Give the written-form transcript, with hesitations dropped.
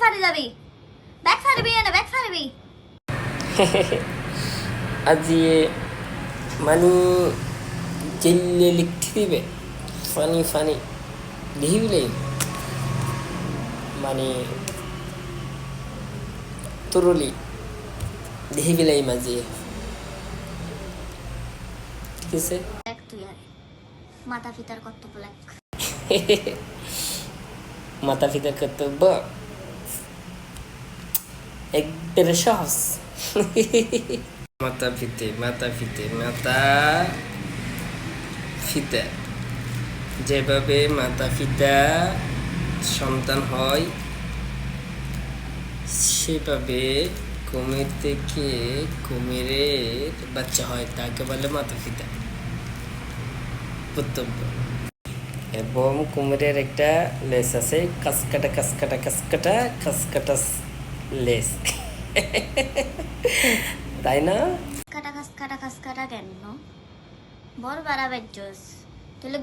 সাইডে যাবি, ব্যাক সাইডে না ব্যাক সাইডে। আজি মানে জেলে লিখতে দিবে ফানি ফানি লিখবিলে মানে তরলি লিখবিলাই মাঝে ঠিক আছে। দেখ তুই আরে মাথা পিতার কর্তব্য লেখ। মাতা পিতার কর্তব্য একবারে সহজ। মাতা পিতা যেভাবে মাতা পিতা সন্তান হয় সেভাবে কুমির থেকে কুমিরের বাচ্চা হয়, তাকে বলে মাতা পিতা কর্তব্য। এবং কুমিরের একটা লেস আছে, কাসকাটা লেস। তাই না? খাস কাটা কেন বড় বাড়াবের জোস তাহলে